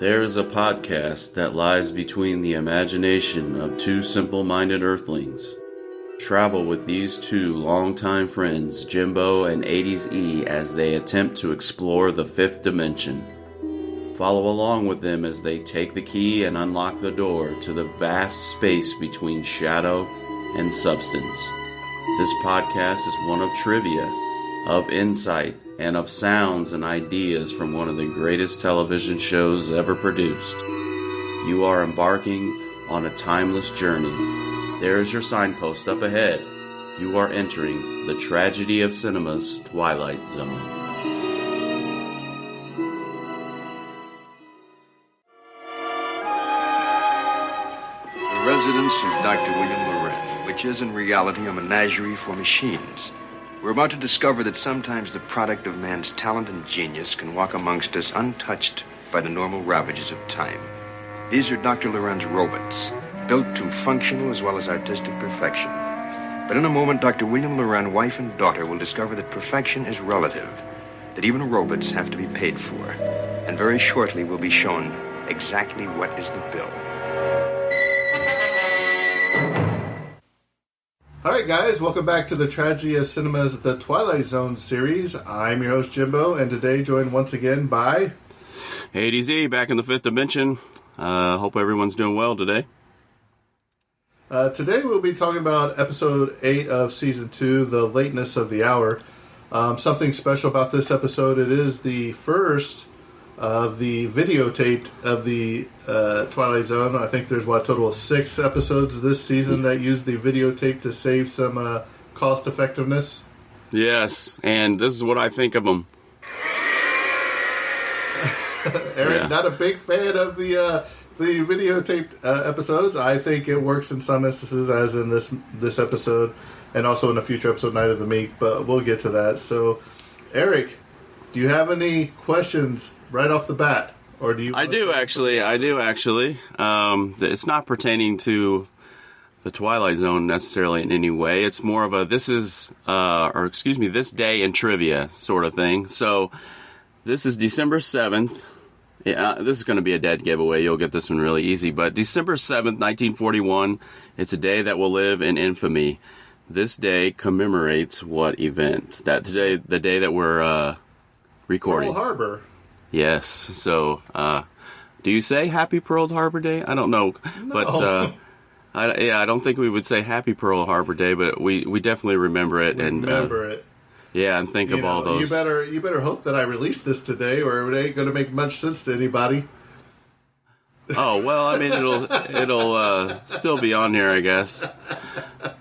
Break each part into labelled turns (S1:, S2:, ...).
S1: There is a podcast that lies between the imagination of two simple-minded earthlings. Travel with these two longtime friends, Jimbo and 80s E, as they attempt to explore the fifth dimension. Follow along with them as they take the key and unlock the door to the vast space between shadow and substance. This podcast is one of trivia, of insight, and of sounds and ideas from one of the greatest television shows ever produced. You are embarking on a timeless journey. There is your signpost up ahead. You are entering the tragedy of cinema's Twilight Zone.
S2: The residence of Dr. William Loren, which is in reality a menagerie for machines. We're about to discover that sometimes the product of man's talent and genius can walk amongst us untouched by the normal ravages of time. These are Dr. Loren's robots, built to functional as well as artistic perfection. But in a moment, Dr. William Loren, wife and daughter, will discover that perfection is relative, that even robots have to be paid for. And very shortly we'll be shown exactly what is the bill.
S3: Alright guys, welcome back to the Tragedy of Cinema's The Twilight Zone series. I'm your host Jimbo, and today joined once again by...
S1: 80s E, back in the fifth dimension. Hope everyone's doing well today.
S3: Today we'll be talking about episode 8 of season 2, The Lateness of the Hour. Something special about this episode, it is the first of the videotaped of the Twilight Zone. I think there's, a total of 6 episodes this season that use the videotape to save some cost effectiveness.
S1: Yes, and this is what I think of them.
S3: Eric, not a big fan of the videotaped episodes. I think it works in some instances, as in this episode, and also in a future episode, Night of the Meek, but we'll get to that. So, Eric, do you have any questions right off the bat? Or do you? I do actually.
S1: It's not pertaining to the Twilight Zone necessarily in any way. It's more of a this day in trivia sort of thing. So this is December 7th. Yeah, this is going to be a dead giveaway. You'll get this one really easy. But December 7th, 1941, it's a day that will live in infamy. This day commemorates what event? The day that we're recording.
S3: Pearl Harbor.
S1: Yes. So, do you say Happy Pearl Harbor Day? I don't know.
S3: No.
S1: But, I don't think we would say Happy Pearl Harbor Day, but we definitely remember it.
S3: Remember it.
S1: Yeah, and think of all those.
S3: You better hope that I release this today, or it ain't going to make much sense to anybody.
S1: Oh, well, I mean, it'll still be on here, I guess.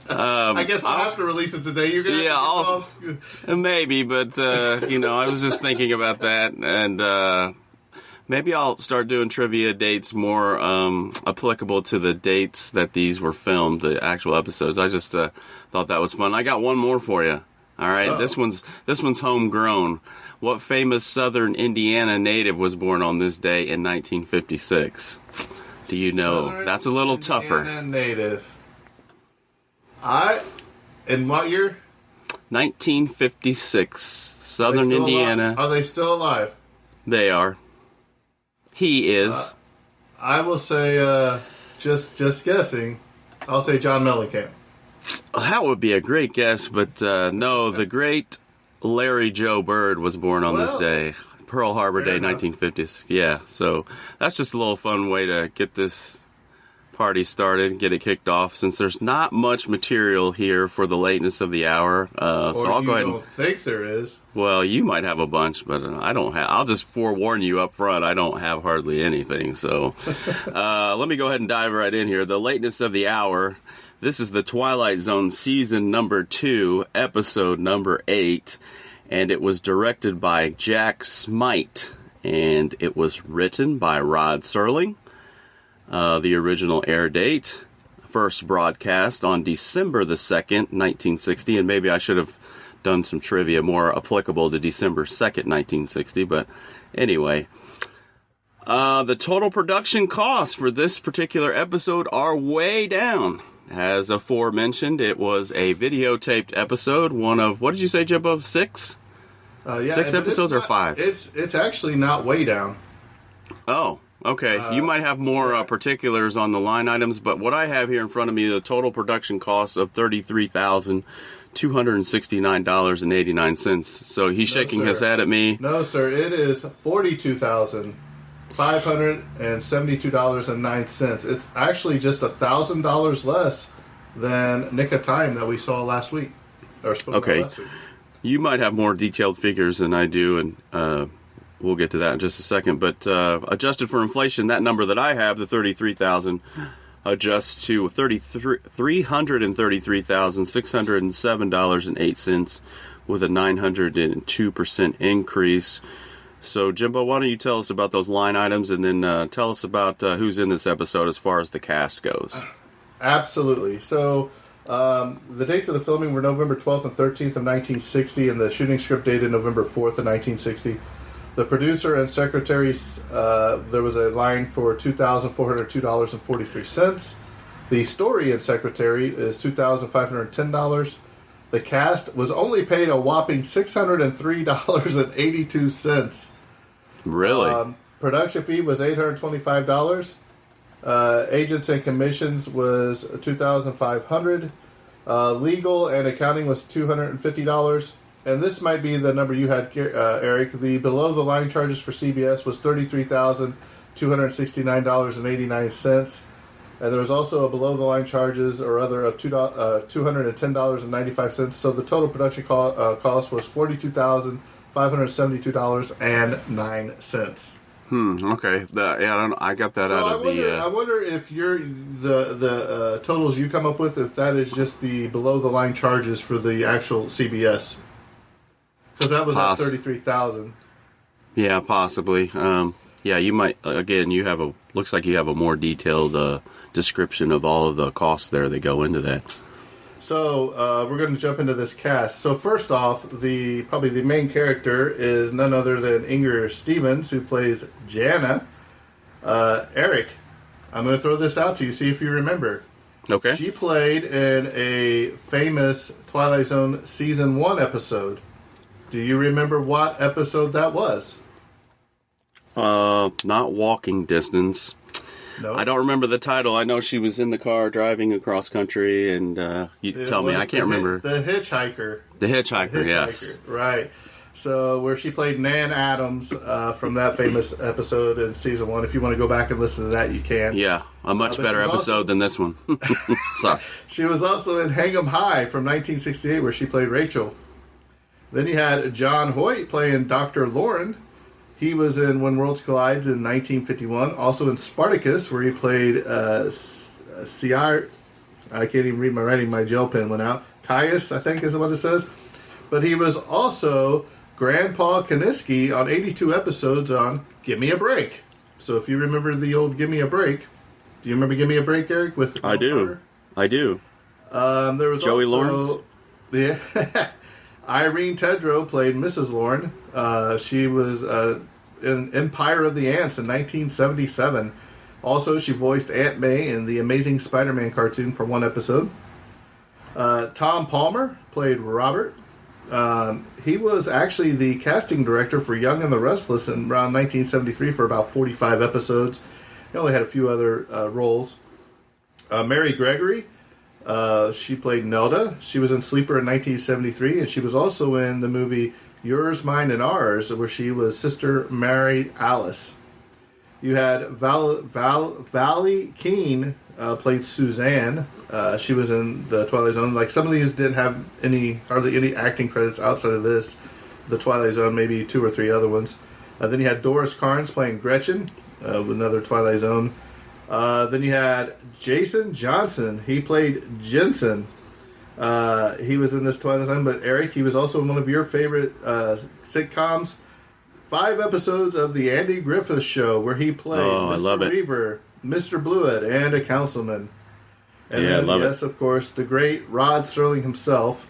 S3: I guess I'll have to release it today. You're gonna
S1: maybe, but I was just thinking about that, and maybe I'll start doing trivia dates more applicable to the dates that these were filmed, the actual episodes. I just thought that was fun. I got one more for you. All right,
S3: Uh-oh.
S1: This one's homegrown. What famous southern Indiana native was born on this day in 1956? Do you know?
S3: Southern
S1: That's a little tougher.
S3: Indiana native. In what year?
S1: 1956. Southern Indiana.
S3: Are they still alive?
S1: They are. He is.
S3: I will say, just guessing, I'll say John Mellencamp.
S1: That would be a great guess, but no, the great Larry Joe Bird was born on this day. Pearl Harbor Day, 1950s. Yeah, so that's just a little fun way to get this party started, get it kicked off, since there's not much material here for the lateness of the hour. So I'll go ahead and...
S3: don't think there is.
S1: Well, you might have a bunch, but I don't have... I'll just forewarn you up front, I don't have hardly anything. So let me go ahead and dive right in here. The lateness of the hour... This is the Twilight Zone season number 2, episode number 8, and it was directed by Jack Smite, and it was written by Rod Serling. The original air date, first broadcast on December the 2nd, 1960, and maybe I should have done some trivia more applicable to December 2nd, 1960, but anyway. The total production costs for this particular episode are way down. As aforementioned, it was a videotaped episode, one of, what did you say, Jimbo, 6?
S3: Yeah,
S1: 6 episodes or 5?
S3: It's actually not way down.
S1: Oh, Okay, you might have more particulars on the line items, but what I have here in front of me, the total production cost of $33,269.89. So he's shaking his head at me.
S3: No, sir. It is $42,572.09. It's actually just $1,000 less than Nick of Time that we saw last week.
S1: Okay.
S3: Last week.
S1: You might have more detailed figures than I do, and we'll get to that in just a second. But adjusted for inflation, that number that I have, the 33,000, adjusts to $333,607.08 with a 902% increase. So, Jimbo, why don't you tell us about those line items, and then tell us about who's in this episode as far as the cast goes.
S3: Absolutely. So, the dates of the filming were November 12th and 13th of 1960, and the shooting script dated November 4th of 1960. The producer and secretaries, there was a line for $2,402.43. The story and secretary is $2,510. The cast was only paid a whopping $603.82.
S1: Really?
S3: Production fee was $825. Agents and commissions was $2,500. Legal and accounting was $250. And this might be the number you had, Eric. The below-the-line charges for CBS was $33,269.89. And there was also a below-the-line charges or other of $210.95. So the total production cost was $42,572.09.
S1: Okay. I got that out of
S3: I wonder if you're the totals you come up with, if that is just the below-the-line charges for the actual CBS. Because that was at $33,000.
S1: Yeah, possibly. You might. Again, looks like you have a more detailed description of all of the costs there that go into that.
S3: So we're going to jump into this cast. So first off, probably the main character is none other than Inger Stevens, who plays Jana. Eric, I'm going to throw this out to you, see if you remember.
S1: Okay.
S3: She played in a famous Twilight Zone Season 1 episode. Do you remember what episode that was?
S1: Not Walking Distance.
S3: No.
S1: I don't remember the title. I know she was in the car driving across country, and tell me. I can't remember.
S3: The Hitchhiker.
S1: The Hitchhiker, yes.
S3: Right. So, where she played Nan Adams from that famous episode in Season 1. If you want to go back and listen to that, you can.
S1: Yeah, a much better episode than this one. Sorry.
S3: She was also in Hang 'em High from 1968, where she played Rachel. Then you had John Hoyt playing Dr. Lauren. He was in When Worlds Collide in 1951. Also in Spartacus, where he played Ciar. I can't even read my writing. My gel pen went out. Caius, I think is what it says. But he was also Grandpa Kaniski on 82 episodes on Give Me a Break. So if you remember the old Give Me a Break, do you remember Give Me a Break, Eric? With
S1: I do. There
S3: was
S1: Joey
S3: also,
S1: Lawrence.
S3: Yeah. Irene Tedrow played Mrs. Lauren. She was in Empire of the Ants in 1977. Also, she voiced Aunt May in the Amazing Spider-Man cartoon for one episode. Tom Palmer played Robert. He was actually the casting director for Young and the Restless in around 1973 for about 45 episodes. He only had a few other roles. Mary Gregory. She played Nelda. She was in Sleeper in 1973, and she was also in the movie Yours, Mine, and Ours, where she was Sister Mary Alice. You had Valley Keene played Suzanne. She was in the Twilight Zone. Like, some of these didn't have hardly any acting credits outside of this. The Twilight Zone, maybe 2 or 3 other ones. Then you had Doris Carnes playing Gretchen, with another Twilight Zone. Then you had Jason Johnson. He played Jensen. He was in this Twilight Zone, but Eric, he was also in one of your favorite sitcoms. 5 episodes of The Andy Griffith Show, where he played Mr. Weaver, Mr. Blewett, and a councilman. And
S1: I love it.
S3: Yes, of course, the great Rod Serling himself,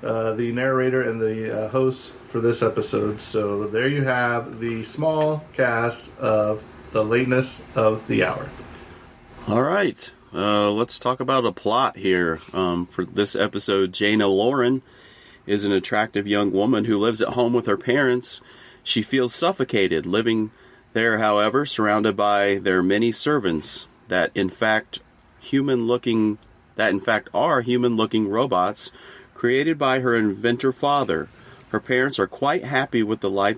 S3: the narrator and the host for this episode. So there you have the small cast of The Lateness of the Hour.
S1: All right. Let's talk about a plot here. For this episode, Jana Lauren is an attractive young woman who lives at home with her parents. She feels suffocated living They're, however, surrounded by their many servants that in fact are human-looking robots created by her inventor father. Her parents are quite happy with the life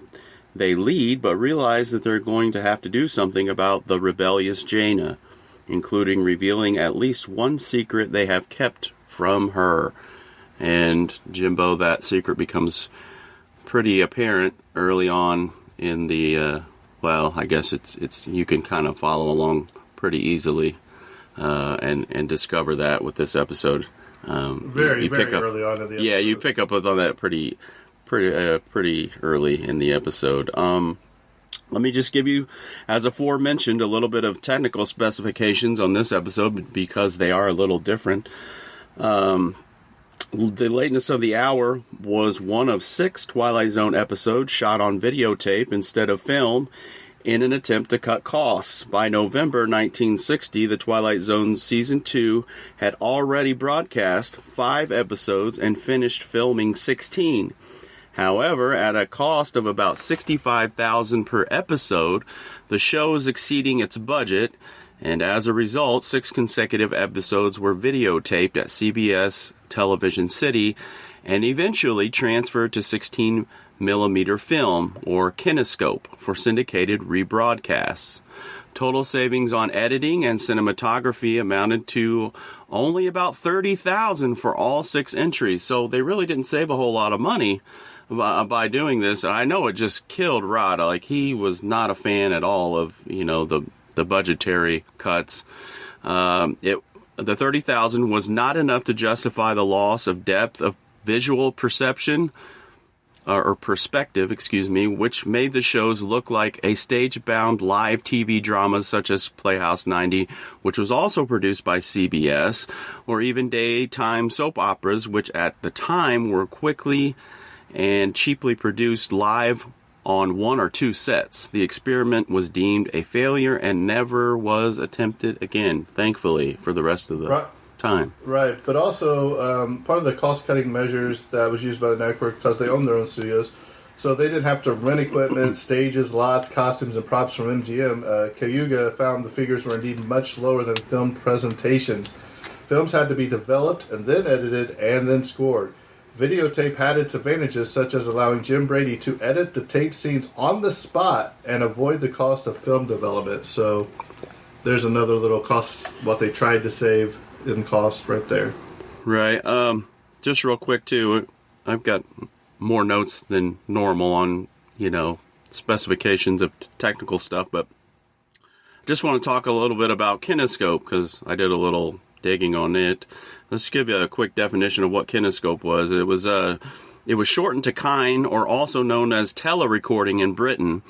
S1: they lead, but realize that they're going to have to do something about the rebellious Jaina, including revealing at least one secret they have kept from her. And Jimbo, that secret becomes pretty apparent early on in the, I guess it's you can kind of follow along pretty easly and discover that with this episode.
S3: Very early on in the episode.
S1: Yeah, you pick up on that pretty early in the episode. Let me just give you, as aforementioned, a little bit of technical specifications on this episode because they are a little different. The Lateness of the Hour was one of 6 Twilight Zone episodes shot on videotape instead of film in an attempt to cut costs. By November 1960, the Twilight Zone Season 2 had already broadcast 5 episodes and finished filming 16. However, at a cost of about $65,000 per episode, the show is exceeding its budget, and as a result, 6 consecutive episodes were videotaped at CBS Television City and eventually transferred to 16mm film, or kinescope, for syndicated rebroadcasts. Total savings on editing and cinematography amounted to only about $30,000 for all 6 entries, so they really didn't save a whole lot of money by doing this. I know it just killed Rod. Like, he was not a fan at all of, the budgetary cuts. The $30,000 was not enough to justify the loss of depth of visual perception, or perspective, which made the shows look like a stage-bound live TV dramas such as Playhouse 90, which was also produced by CBS, or even daytime soap operas, which at the time were quickly and cheaply produced live on 1 or 2 sets. The experiment was deemed a failure and never was attempted again, thankfully, for the rest of the time.
S3: Right, but also part of the cost-cutting measures that was used by the network, because they own their own studios, so they didn't have to rent equipment, stages, lots, costumes, and props from MGM. Cayuga found the figures were indeed much lower than film presentations. Films had to be developed and then edited and then scored. Videotape had its advantages, such as allowing Jim Brady to edit the tape scenes on the spot and avoid the cost of film development. So there's another little cost, what they tried to save in cost right there.
S1: Right. Just real quick, too, I've got more notes than normal on, specifications of technical stuff, but just want to talk a little bit about kinescope, because I did a little digging on it. Let's give you a quick definition of what kinescope was. It was shortened to kine, or also known as telerecording in Britain.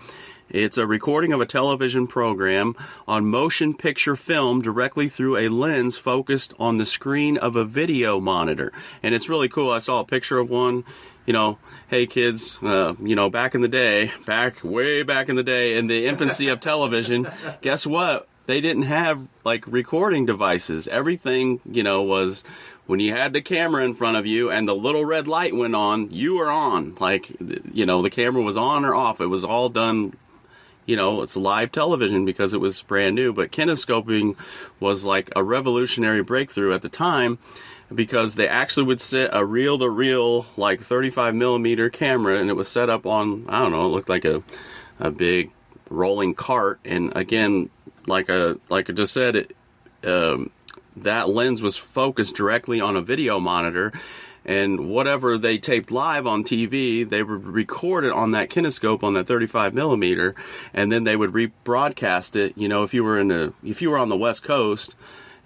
S1: It's a recording of a television program on motion picture film directly through a lens focused on the screen of a video monitor. And it's really cool. I saw a picture of one. Hey kids, back in the day, way back in the day, in the infancy of television, guess what? They didn't have, recording devices. Everything, was when you had the camera in front of you and the little red light went on, you were on. The camera was on or off. It was all done, it's live television because it was brand new. But kinescoping was like a revolutionary breakthrough at the time, because they actually would set a reel-to-reel, 35mm camera, and it was set up on, I don't know, it looked like a big rolling cart. And again, like I just said, that lens was focused directly on a video monitor, and whatever they taped live on TV, they would record it on that kinescope on that 35mm, and then they would rebroadcast it. If you were on the West Coast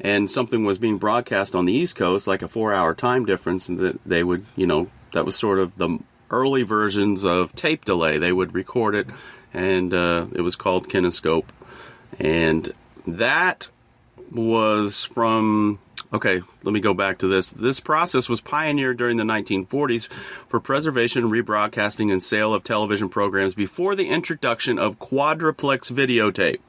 S1: and something was being broadcast on the East Coast, like a 4-hour time difference, and that they would, that was sort of the early versions of tape delay. They would record it, and it was called kinescope. And that was from... Okay, let me go back to this. This process was pioneered during the 1940s for preservation, rebroadcasting, and sale of television programs before the introduction of quadruplex videotape.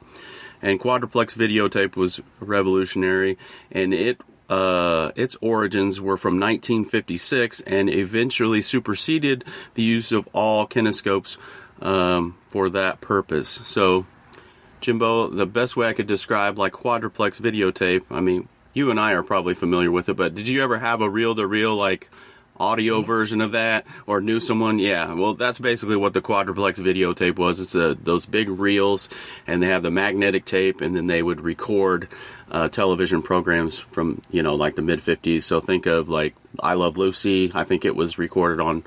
S1: And quadruplex videotape was revolutionary, and its origins were from 1956 and eventually superseded the use of all kinescopes for that purpose. So Jimbo, the best way I could describe like quadruplex videotape, I mean, you and I are probably familiar with it, but did you ever have a reel-to-reel like audio version of that, or knew someone? Yeah, well, that's basically what the quadruplex videotape was. It's those big reels, and they have the magnetic tape, and then they would record television programs from, like the mid-50s. So think of like I Love Lucy. I think it was recorded on,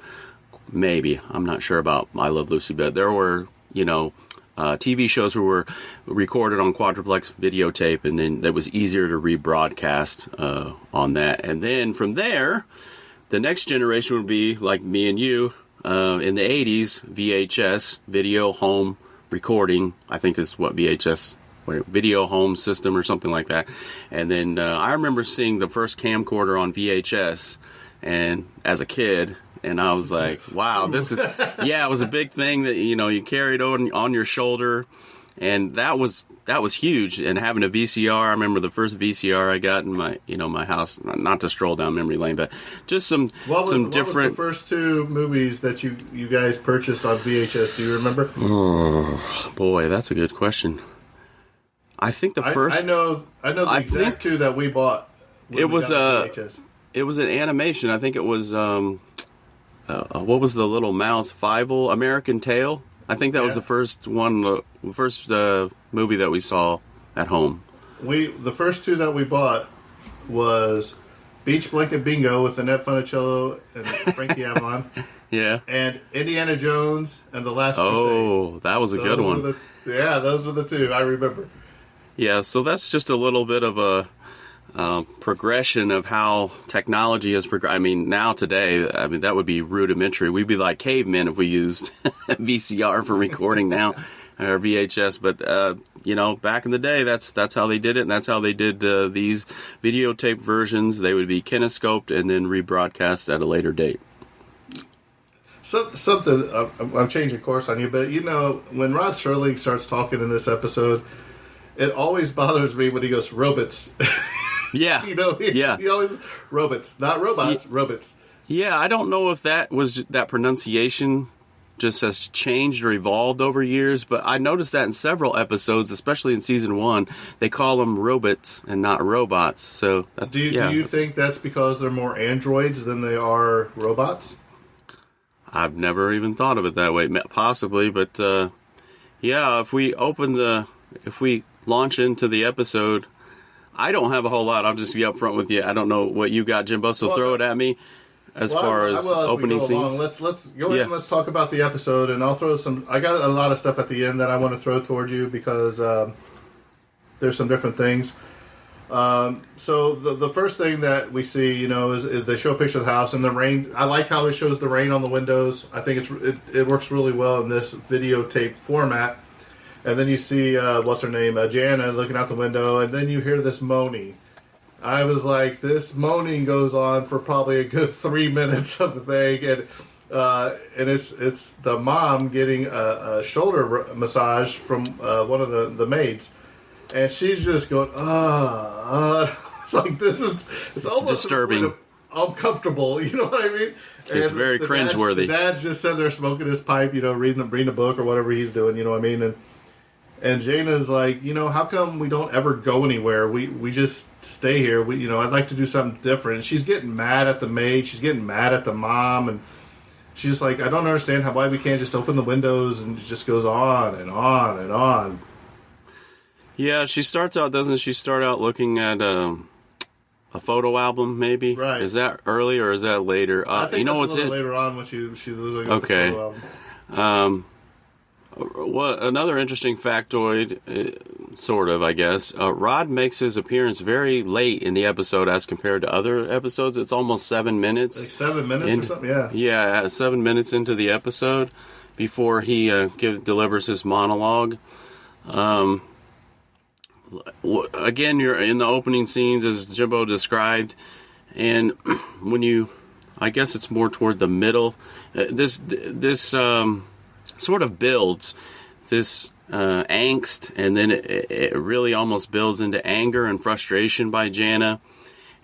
S1: maybe, I'm not sure about I Love Lucy, but there were, TV shows who were recorded on quadruplex videotape, and then it was easier to rebroadcast on that. And then from there, the next generation would be like me and you in the 80s, VHS, video home recording, I think is what VHS, video home system or something like that. And then I remember seeing the first camcorder on VHS and as a kid, and I was like, wow, this is, it was a big thing that, you carried on your shoulder. And that was huge. And having a VCR, I remember the first VCR I got in my house, not to stroll down memory lane, but just some different.
S3: What was the first two movies that you guys purchased on VHS? Do you remember?
S1: Oh, boy, that's a good question. I think the first.
S3: I know the exact two that we bought.
S1: It was it was an animation. I think it was what was the little mouse? Fievel, American Tail. I think that was the first one, the first movie that we saw at home.
S3: The first two that we bought was Beach Blanket Bingo with Annette Funicello and Frankie Avalon.
S1: Yeah. And
S3: Indiana Jones and The Last Crusade.
S1: Oh, that was a good one.
S3: Those were the two I remember.
S1: Yeah, so that's just a little bit of a progression of how technology has progressed. I mean, now today, that would be rudimentary. We'd be like cavemen if we used VCR for recording now, or VHS. But back in the day, that's how they did it, and that's how they did these videotape versions. They would be kinescoped and then rebroadcast at a later date.
S3: Something I'm changing course on you, but when Rod Serling starts talking in this episode, it always bothers me when he goes robots.
S1: Yeah.
S3: He always robots, not robots, robots.
S1: Yeah, I don't know if that pronunciation just has changed or evolved over years, but I noticed that in several episodes, especially in season 1, they call them robots and not robots. So
S3: do you think that's because they're more androids than they are robots?
S1: I've never even thought of it that way. Possibly, but if we launch into the episode, I don't have a whole lot. I'll just be up front with you. I don't know what you got, Jimbo, so throw it at me as far as opening scenes.
S3: Let's go ahead and let's talk about the episode, and I'll throw I got a lot of stuff at the end that I want to throw towards you because there's some different things. So the first thing that we see, is they show a picture of the house and the rain. I like how it shows the rain on the windows. I think it works really well in this videotape format. And then you see, what's her name, Jana, looking out the window, and then you hear this moaning. I was like, this moaning goes on for probably a good 3 minutes of the thing, and it's the mom getting a shoulder massage from one of the maids, and she's just going, it's like it's almost
S1: disturbing,
S3: uncomfortable. You know what I mean?
S1: It's very cringeworthy.
S3: The dad's just sitting there smoking his pipe, reading a book or whatever he's doing. You know what I mean? And Jana's like, how come we don't ever go anywhere? We just stay here. I'd like to do something different. And she's getting mad at the maid. She's getting mad at the mom. And she's just like, I don't understand why we can't just open the windows, and it just goes on and on and on.
S1: Yeah, she starts out, doesn't she start out looking at a photo album, maybe?
S3: Right.
S1: Is that early or is that later?
S3: I think that's a little later on when she was looking at the photo album.
S1: Another interesting factoid, sort of, I guess. Rod makes his appearance very late in the episode as compared to other episodes. It's almost 7 minutes.
S3: Like 7 minutes or something, yeah.
S1: Yeah, 7 minutes into the episode before he delivers his monologue. Again, you're in the opening scenes, as Jimbo described, and I guess it's more toward the middle. This sort of builds this angst, and then it really almost builds into anger and frustration by Jana.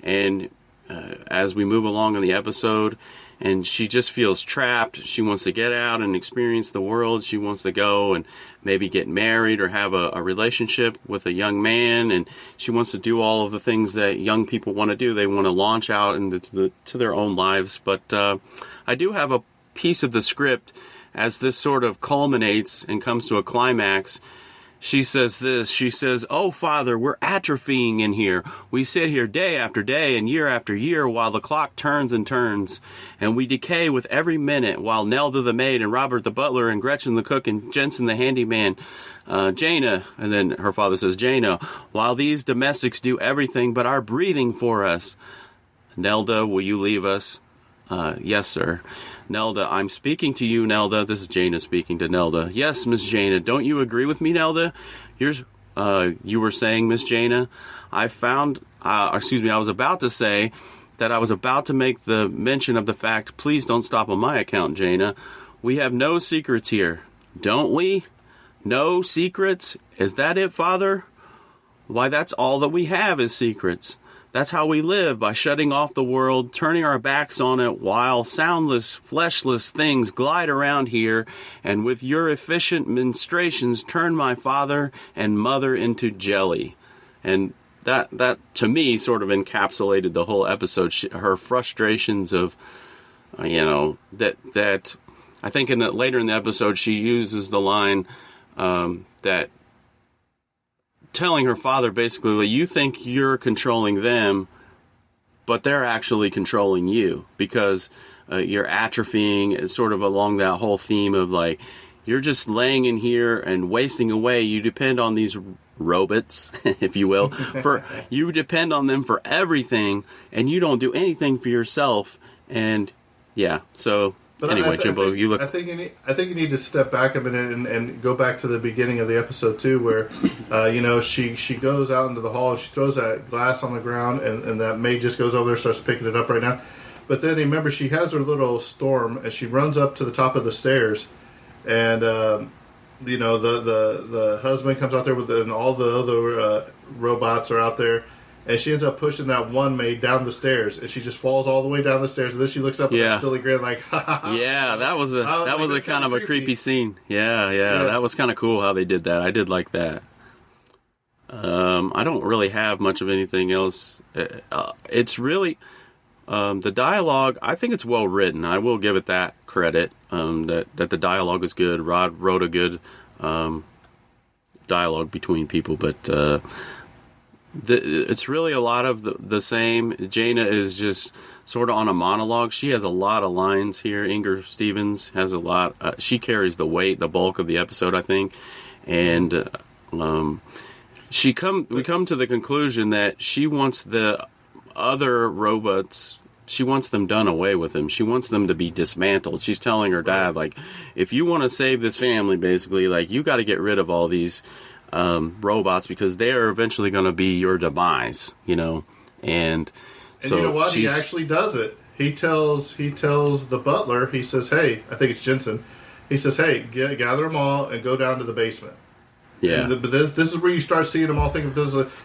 S1: And as we move along in the episode, and she just feels trapped. She wants to get out and experience the world. She wants to go and maybe get married or have a relationship with a young man, and she wants to do all of the things that young people want to do. They want to launch out into their own lives. But I do have a piece of the script as this sort of culminates and comes to a climax. She says this. She says, "Oh, Father, we're atrophying in here. We sit here day after day and year after year while the clock turns and turns. And we decay with every minute while Nelda the maid and Robert the butler and Gretchen the cook and Jensen the handyman, Jaina," and then her father says, "Jaina, while these domestics do everything but our breathing for us. Nelda, will you leave us?" "Yes, sir." "Nelda, I'm speaking to you, Nelda." This is Jaina speaking to Nelda. "Yes, Miss Jaina. Don't you agree with me, Nelda?" You were saying, Miss Jaina, I was about to say that I was about to make the mention of the fact, please don't stop on my account, Jaina. We have no secrets here, don't we? No secrets? Is that it, Father? Why, that's all that we have is secrets. That's how we live, by shutting off the world, turning our backs on it, while soundless, fleshless things glide around here, and with your efficient ministrations turn my father and mother into jelly. And that to me, sort of encapsulated the whole episode. Her frustrations of, that I think later in the episode, she uses the line that telling her father basically, you think you're controlling them, but they're actually controlling you, because you're atrophying, sort of along that whole theme of like, you're just laying in here and wasting away. You depend on these robots, if you will, you depend on them for everything, and you don't do anything for yourself. And yeah, so but anyway, Jimbo, you look.
S3: I think you need to step back a minute and go back to the beginning of the episode too, where she goes out into the hall and she throws that glass on the ground, and that maid just goes over there and starts picking it up right now. But then remember, she has her little storm, and she runs up to the top of the stairs, and the husband comes out there and all the other robots are out there. And she ends up pushing that one maid down the stairs, and she just falls all the way down the stairs. And then she looks up with a silly grin, like, ha ha ha.
S1: Yeah, that was a kind of a creepy scene. Yeah, that was kind of cool how they did that. I did like that. I don't really have much of anything else. It's really the dialogue. I think it's well written. I will give it that credit. That the dialogue is good. Rod wrote a good dialogue between people, but. It's really a lot of the same. Jaina is just sort of on a monologue. She has a lot of lines here. Inger Stevens has a lot. She carries the bulk of the episode, I think. And we come to the conclusion that she wants the other robots. She wants them done away with them. She wants them to be dismantled. She's telling her dad, like, if you want to save this family, basically, like, you got to get rid of all these robots, because they are eventually going to be your demise, and so
S3: you know what? He actually does it. He tells the butler. He says, "Hey," I think it's Jensen. He says, "Hey, gather them all and go down to the basement."
S1: Yeah.
S3: But this is where you start seeing them all thinking,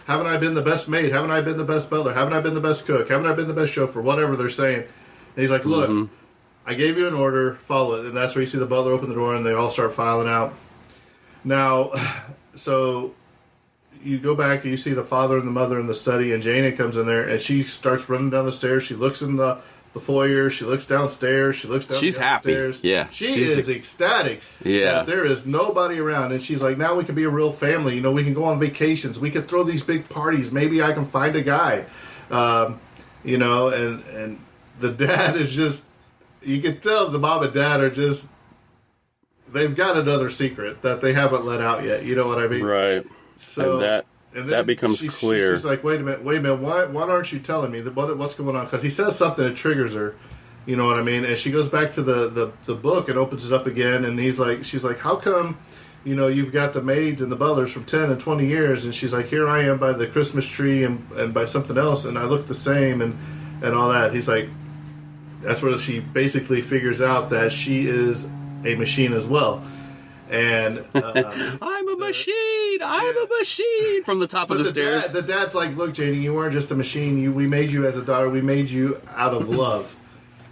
S3: haven't I been the best maid? Haven't I been the best butler? Haven't I been the best cook? Haven't I been the best chauffeur? Whatever they're saying. And he's like, "Look, I gave you an order. Follow it." And that's where you see the butler open the door and they all start filing out. Now. So you go back and you see the father and the mother in the study, and Jaina comes in there and she starts running down the stairs. She looks in the foyer. She looks downstairs. She looks down.
S1: She's happy. Stairs. Yeah,
S3: she's ecstatic.
S1: Yeah,
S3: there is nobody around, and she's like, "Now we can be a real family. We can go on vacations. We can throw these big parties. Maybe I can find a guy." And the dad is just. You can tell the mom and dad are just. They've got another secret that they haven't let out yet. You know what I mean?
S1: Right.
S3: So
S1: and that becomes clear.
S3: She's like, wait a minute. Why aren't you telling me what's going on? Because he says something that triggers her. You know what I mean? And she goes back to the book and opens it up again. And she's like, how come, you've got the maids and the butlers from 10 and 20 years. And she's like, here I am by the Christmas tree and by something else. And I look the same and all that. He's like, that's where she basically figures out that she is a machine as well, and
S1: I'm a machine from the top of the stairs.
S3: The dad's like, "Look, Janie, you weren't just a machine. We made you as a daughter. We made you out of love."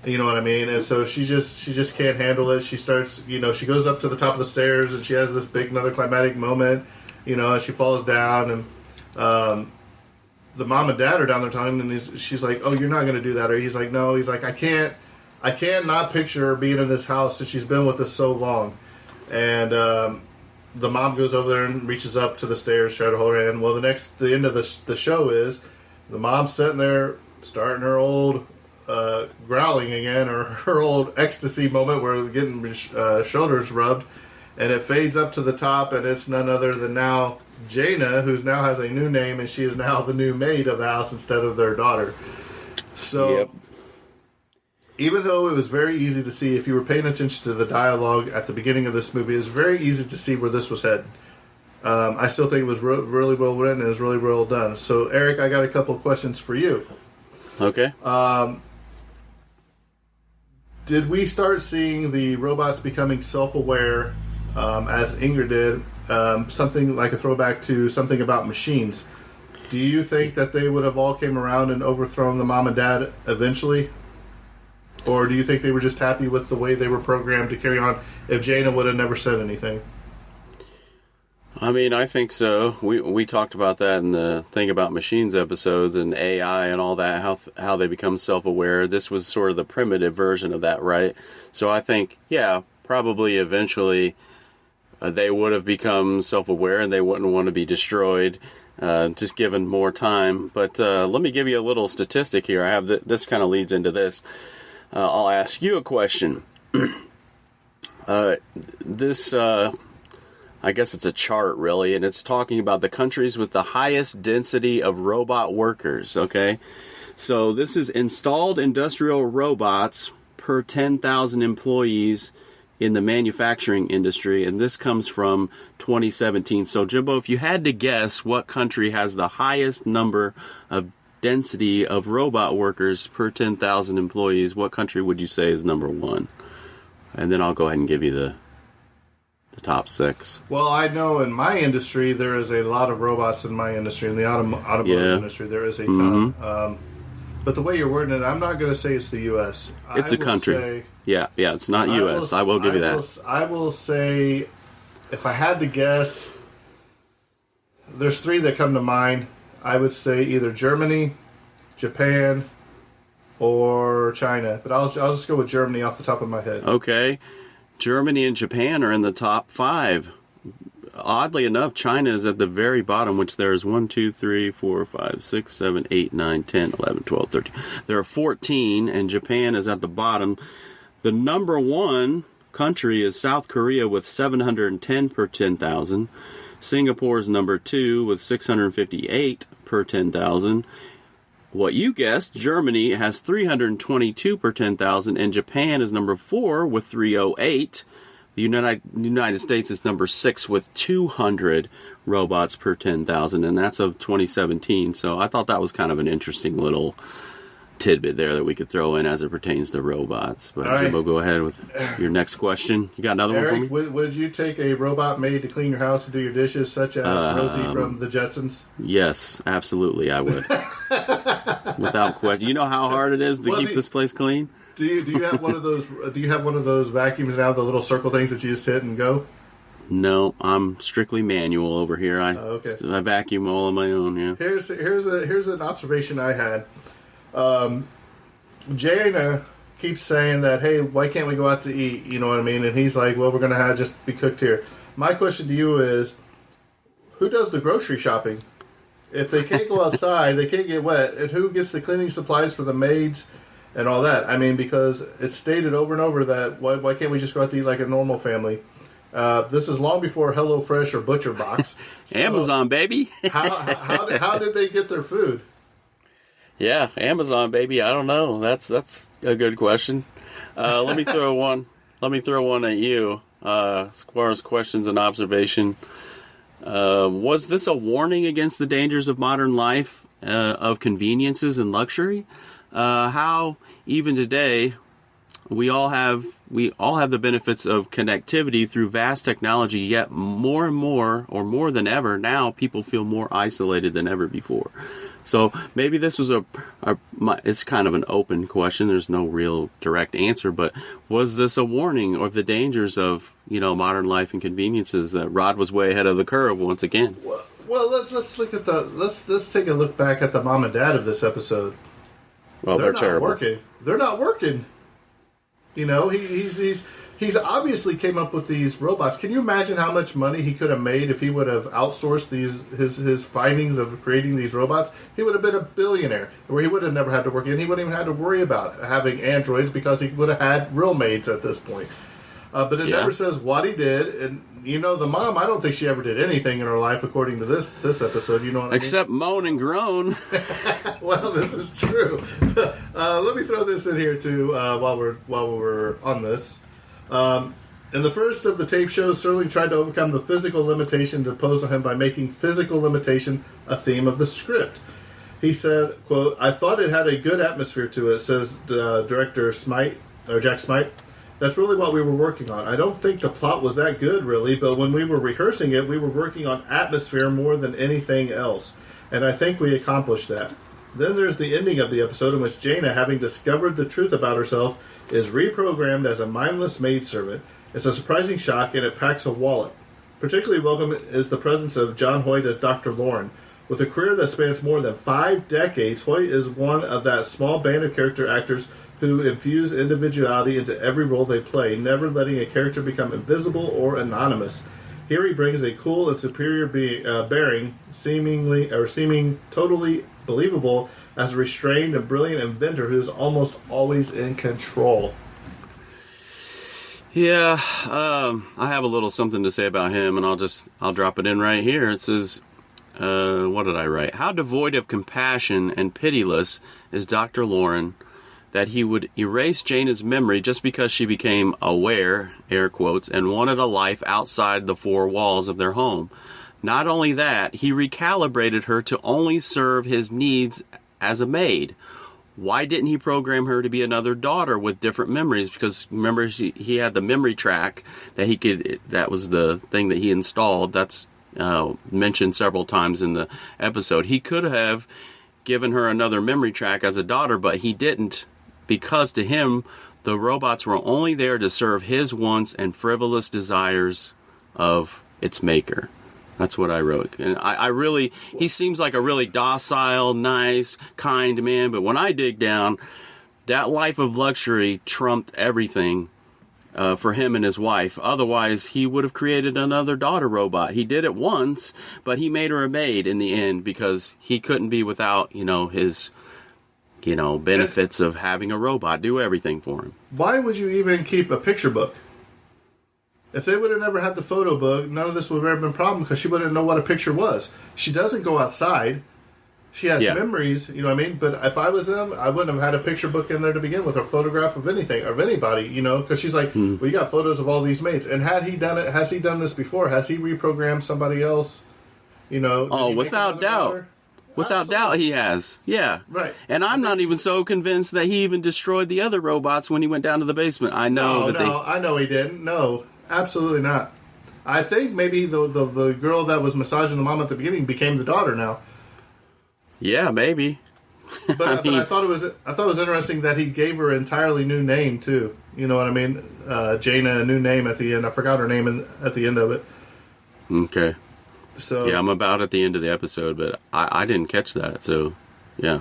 S3: You know what I mean? And so she just can't handle it. She starts, she goes up to the top of the stairs and she has this big another climatic moment, and she falls down and the mom and dad are down there talking and she's like, "Oh, you're not going to do that." Or he's like, "No." He's like, I can't not picture her being in this house and she's been with us so long. And the mom goes over there and reaches up to the stairs, try to hold her hand. Well, the end of the show is the mom's sitting there starting her old growling again, or her old ecstasy moment where we're getting shoulders rubbed, and it fades up to the top, and it's none other than now Jaina, who now has a new name, and she is now the new maid of the house instead of their daughter. So, yep. Even though it was very easy to see, if you were paying attention to the dialogue at the beginning of this movie, it was very easy to see where this was headed. I still think it was really well written and it was really well done. So, Eric, I got a couple of questions for you.
S1: Okay.
S3: Did we start seeing the robots becoming self-aware, as Ingrid did, something like a throwback to Something About Machines? Do you think that they would have all came around and overthrown the mom and dad eventually? Or do you think they were just happy with the way they were programmed to carry on if Jaina would have never said anything?
S1: I mean, I think so. We talked about that in the Thing About Machines episodes and AI and all that, how they become self-aware. This was sort of the primitive version of that, right? So I think, yeah, probably eventually they would have become self-aware and they wouldn't want to be destroyed, just given more time. But let me give you a little statistic here. I have this kind of leads into this. I'll ask you a question. I guess it's a chart, really, and it's talking about the countries with the highest density of robot workers, okay? So this is installed industrial robots per 10,000 employees in the manufacturing industry, and this comes from 2017. So, Jimbo, if you had to guess what country has the highest number of density of robot workers per 10,000 employees, what country would you say is number one? And then I'll go ahead and give you the top six.
S3: Well, I know in my industry there is a lot of robots in my industry. In the automotive industry, there is a ton. But the way you're wording it, I'm not going to say it's the U.S.
S1: It's a country. Yeah, it's not U.S. I will give you that.
S3: I will say, if I had to guess, there's three that come to mind. I would say either Germany, Japan, or China. But I'll just go with Germany off the top of my head.
S1: Okay. Germany and Japan are in the top 5. Oddly enough, China is at the very bottom, which there is 1, 2, 3, 4, 5, 6, 7, 8, 9, 10, 11, 12, 13. There are 14, and Japan is at the bottom. The number one country is South Korea with 710 per 10,000. Singapore is number 2 with 658 per 10,000. What you guessed, Germany has 322 per 10,000, and Japan is number 4 with 308. The United States is number 6 with 200 robots per 10,000, and that's of 2017. So I thought that was kind of an interesting little tidbit there that we could throw in as it pertains to robots. But right. Jimbo, go ahead with your next question. You got another
S3: Eric,
S1: one for me?
S3: Would you take a robot maid to clean your house and do your dishes, such as Rosie from the Jetsons?
S1: Yes, absolutely, I would. Without question. You know how hard it is to keep this place clean?
S3: Do you have one of those? Do you have one of those vacuums now, the little circle things that you just hit and go?
S1: No, I'm strictly manual over here. I vacuum all on my own. Yeah.
S3: Here's an observation I had. Jaina keeps saying that, hey, why can't we go out to eat? You know what I mean? And he's like, well, we're going to just be cooked here. My question to you is, who does the grocery shopping? If they can't go outside, they can't get wet, and who gets the cleaning supplies for the maids and all that? I mean, because it's stated over and over that why can't we just go out to eat like a normal family? This is long before HelloFresh or Butcher Box. So
S1: Amazon, baby.
S3: how did they get their food?
S1: Yeah, Amazon, baby. I don't know. That's a good question. Let me throw one. Let me throw one at you. As far as questions and observation, was this a warning against the dangers of modern life, of conveniences and luxury? How even today, we all have the benefits of connectivity through vast technology, yet more and more, or more than ever, now people feel more isolated than ever before. So maybe this was it's kind of an open question. There's no real direct answer, but was this a warning of the dangers of, modern life and conveniences, that Rod was way ahead of the curve once again?
S3: Well, let's look at let's take a look back at the mom and dad of this episode.
S1: Well, they're terrible.
S3: Working. They're not working. He's obviously came up with these robots. Can you imagine how much money he could have made if he would have outsourced his findings of creating these robots? He would have been a billionaire, where he would have never had to work, and he wouldn't even had to worry about having androids because he would have had real maids at this point. But it never says what he did, and the mom, I don't think she ever did anything in her life according to this episode. You know what
S1: Except moan and groan.
S3: Well, this is true. Let me throw this in here too while we're on this. In the first of the tape shows, Serling tried to overcome the physical limitations imposed on him by making physical limitation a theme of the script. He said, quote, "I thought it had a good atmosphere to it," says director Jack Smite. "That's really what we were working on. I don't think the plot was that good, really, but when we were rehearsing it, we were working on atmosphere more than anything else, and I think we accomplished that." Then there's the ending of the episode in which Jaina, having discovered the truth about herself, is reprogrammed as a mindless maidservant. It's a surprising shock, and it packs a wallet. Particularly welcome is the presence of John Hoyt as Dr. Lauren. With a career that spans more than 5 decades, Hoyt is one of that small band of character actors who infuse individuality into every role they play, never letting a character become invisible or anonymous. Here he brings a cool and superior bearing, seeming totally believable as a restrained and brilliant inventor who is almost always in control.
S1: Yeah, I have a little something to say about him, and I'll drop it in right here. It says, what did I write? How devoid of compassion and pitiless is Dr. Lauren that he would erase Jaina's memory just because she became aware, air quotes, and wanted a life outside the 4 walls of their home. Not only that, he recalibrated her to only serve his needs as a maid. Why didn't he program her to be another daughter with different memories? Because remember, he had the memory track that was the thing that he installed. That's mentioned several times in the episode. He could have given her another memory track as a daughter, but he didn't, because to him, the robots were only there to serve his wants and frivolous desires of its maker. That's what I wrote. And he seems like a really docile, nice, kind man, but when I dig down, that life of luxury trumped everything for him and his wife. Otherwise, he would have created another daughter robot. He did it once, but he made her a maid in the end because he couldn't be without, his benefits of having a robot do everything for him.
S3: Why would you even keep a picture book? If they would have never had the photo book, none of this would have ever been a problem because she wouldn't know what a picture was. She doesn't go outside. She has memories, you know what I mean? But if I was them, I wouldn't have had a picture book in there to begin with, or photograph of anything, of anybody, because she's like, well, you got photos of all these mates. And had he done it, has he done this before? Has he reprogrammed somebody else?
S1: Oh, without doubt. Without doubt he has. Yeah.
S3: Right.
S1: And I'm not even so convinced that he even destroyed the other robots when he went down to the basement. I know
S3: I know he didn't. No, absolutely not. I think maybe the girl that was massaging the mom at the beginning became the daughter now.
S1: Yeah, maybe.
S3: But I thought it was interesting that he gave her an entirely new name too. You know what I mean? Jaina, a new name at the end. I forgot her name at the end of it.
S1: Okay.
S3: So
S1: yeah, I'm about at the end of the episode, but I didn't catch that. So yeah.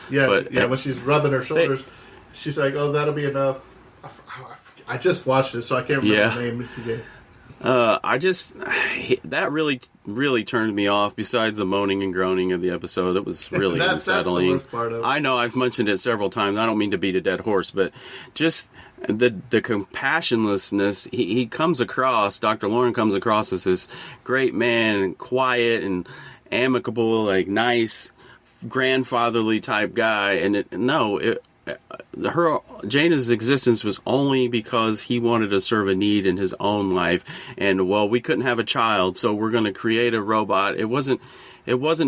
S3: Yeah, but when she's rubbing her shoulders, she's like, "Oh, that'll be enough." I just watched it, so I can't remember the name she gave.
S1: That really turned me off. Besides the moaning and groaning of the episode, it was really unsettling.
S3: That's the worst part of it.
S1: I know I've mentioned it several times. I don't mean to beat a dead horse, but just the compassionlessness he comes across. Dr. Lauren comes across as this great man, and quiet and amicable, like nice, grandfatherly type guy, and Jaina's existence was only because he wanted to serve a need in his own life, and we couldn't have a child, so we're going to create a robot. It wasn't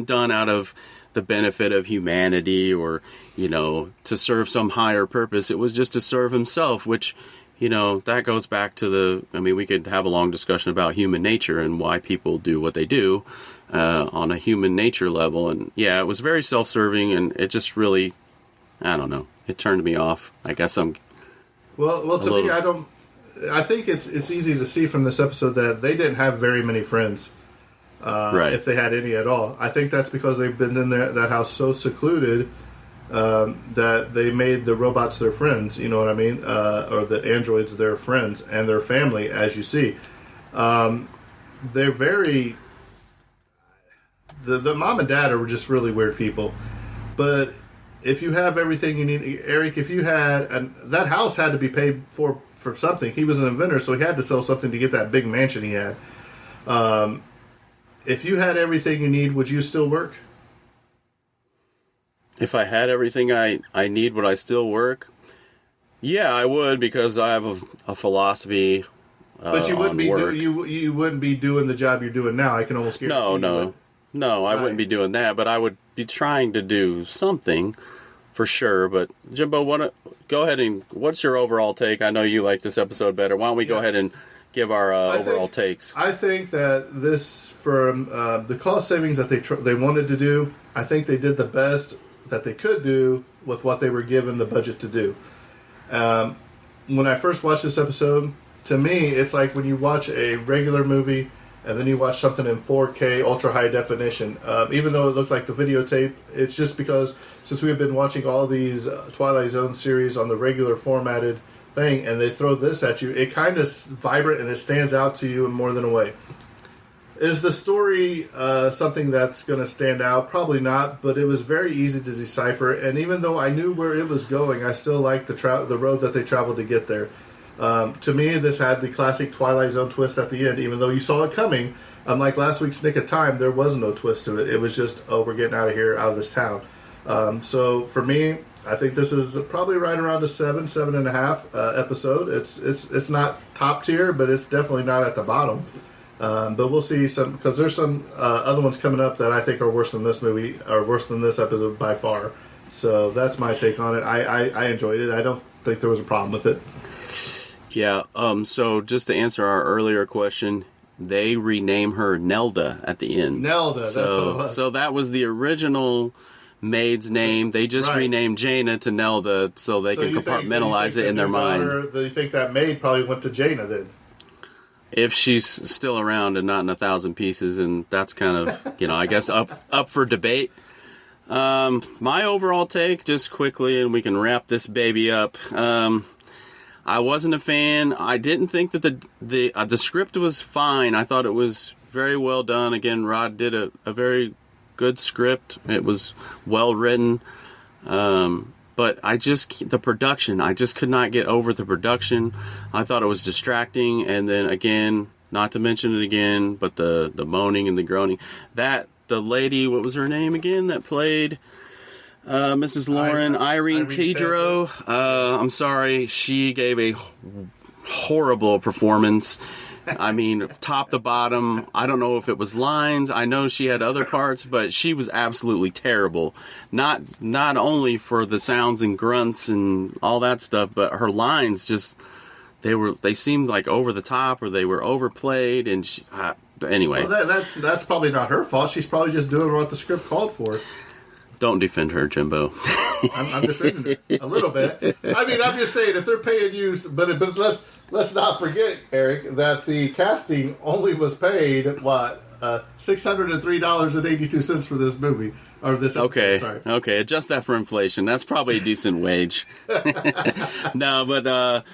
S1: done out of the benefit of humanity or, to serve some higher purpose. It was just to serve himself, which, that goes back to we could have a long discussion about human nature and why people do what they do on a human nature level. And yeah, it was very self-serving, and it just really, I don't know, it turned me off. I guess I'm...
S3: Well, to me, I think it's easy to see from this episode that they didn't have very many friends.
S1: Right.
S3: If they had any at all. I think that's because they've been in that house so secluded that they made the robots their friends, you know what I mean? Or the androids their friends and their family, as you see. They're very... The mom and dad are just really weird people. But if you have everything you need... Eric, if you had... that house had to be paid for something. He was an inventor, so he had to sell something to get that big mansion he had. If you had everything you need, would you still work?
S1: If I had everything I need, would I still work? Yeah, I would, because I have a philosophy.
S3: But you wouldn't you wouldn't be doing the job you're doing now. I can almost guarantee you.
S1: No, I wouldn't be doing that. But I would be trying to do something for sure. But Jimbo, go ahead and what's your overall take? I know you like this episode better. Why don't we go ahead and give our overall takes?
S3: I think that this, from the cost savings that they wanted to do, I think they did the best that they could do with what they were given the budget to do. When I first watched this episode, to me, it's like when you watch a regular movie and then you watch something in 4K ultra high definition. Even though it looked like the videotape, it's just because since we have been watching all these Twilight Zone series on the regular formatted thing, and they throw this at you, it kind of vibrant and it stands out to you in more than a way. Is the story something that's going to stand out? Probably not, but it was very easy to decipher, and even though I knew where it was going, I still liked the road that they traveled to get there. To me, this had the classic Twilight Zone twist at the end, even though you saw it coming. Unlike last week's Nick of Time, there was no twist to it. It was just, we're getting out of here, out of this town. So for me, I think this is probably right around a 7.5 episode. It's not top tier, but it's definitely not at the bottom. But we'll see because there's some other ones coming up that I think are worse than this movie, or worse than this episode by far. So that's my take on it. I enjoyed it. I don't think there was a problem with it.
S1: Yeah. So just to answer our earlier question, they rename her Nelda at the end.
S3: Nelda. That's what it was.
S1: So that was the original maid's name. They just renamed Jaina to Nelda so they can compartmentalize it in their mind.
S3: Do you think that maid probably went to Jaina then?
S1: If she's still around and not in 1,000 pieces, and that's kind of, I guess up for debate. My overall take, just quickly, and we can wrap this baby up. I wasn't a fan. I didn't think that the script was fine. I thought it was very well done. Again, Rod did a very good script. It was well written. But the production, I just could not get over the production. I thought it was distracting. And then again, not to mention it again, but the moaning and the groaning. The lady, what was her name again, that played Mrs. Lauren? Irene Tedrow. I'm sorry. She gave a horrible performance. I mean, top to bottom. I don't know if it was lines. I know she had other parts, but she was absolutely terrible. Not only for the sounds and grunts and all that stuff, but her lines just they seemed like over the top, or they were overplayed. And anyway,
S3: well, that's probably not her fault. She's probably just doing what the script called for.
S1: Don't defend her, Jimbo.
S3: I'm defending her a little bit. I mean, I'm just saying, if they're paying you, but let's not forget, Eric, that the casting only was paid $603.82 for this movie, or this episode.
S1: Okay,
S3: sorry.
S1: Okay, adjust that for inflation. That's probably a decent wage. No, but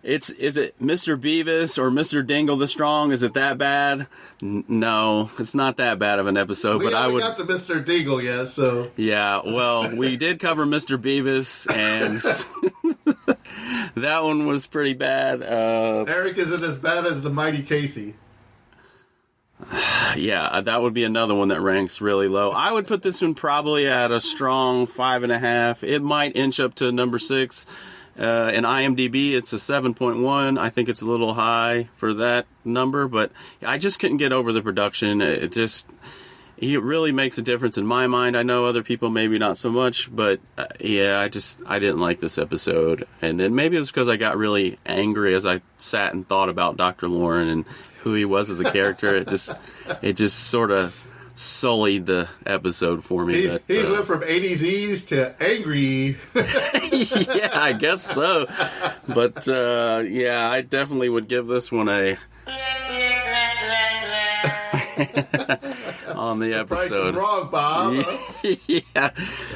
S1: is it Mr. Beavis or Mr. Dingle the Strong? Is it that bad? No, it's not that bad of an episode.
S3: We haven't got to Mr. Dingle yet, so
S1: yeah. Well, we did cover Mr. Beavis, and that one was pretty bad.
S3: Eric isn't as bad as the Mighty Casey.
S1: Yeah, that would be another one that ranks really low. I would put this one probably at a strong 5.5. It might inch up to number 6. In IMDb, it's a 7.1. I think it's a little high for that number, but I just couldn't get over the production. he really makes a difference in my mind. I know other people maybe not so much, but yeah, I didn't like this episode. And then maybe it was because I got really angry as I sat and thought about Dr. Lauren and who he was as a character. It just sort of sullied the episode for me.
S3: He's went from 80s E's to angry.
S1: Yeah, I guess so. But yeah, I definitely would give this one a on the episode.
S3: Price is wrong, Bob.
S1: Yeah.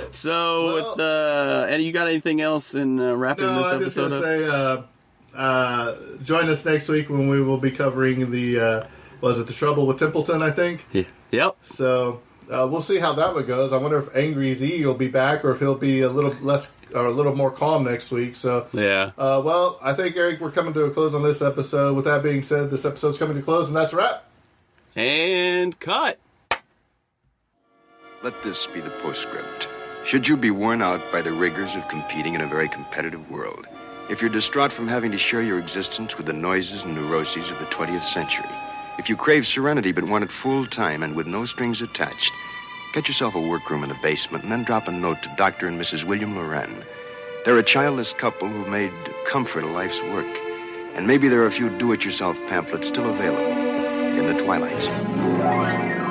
S1: So with and you got anything else in wrapping this episode up?
S3: I'm just gonna say, join us next week when we will be covering the The Trouble with Templeton, I think.
S1: Yeah. Yep.
S3: So we'll see how that one goes. I wonder if Angry Z will be back or if he'll be a little less or a little more calm next week. So
S1: yeah.
S3: Well, I think, Eric, we're coming to a close on this episode. With that being said, this episode's coming to close, and that's a wrap.
S1: And cut.
S2: Let this be the postscript. Should you be worn out by the rigors of competing in a very competitive world, if you're distraught from having to share your existence with the noises and neuroses of the 20th century, if you crave serenity but want it full time and with no strings attached, get yourself a workroom in the basement and then drop a note to Dr. and Mrs. William Loren. They're a childless couple who've made comfort a life's work. And maybe there are a few do-it-yourself pamphlets still available in the Twilight Zone.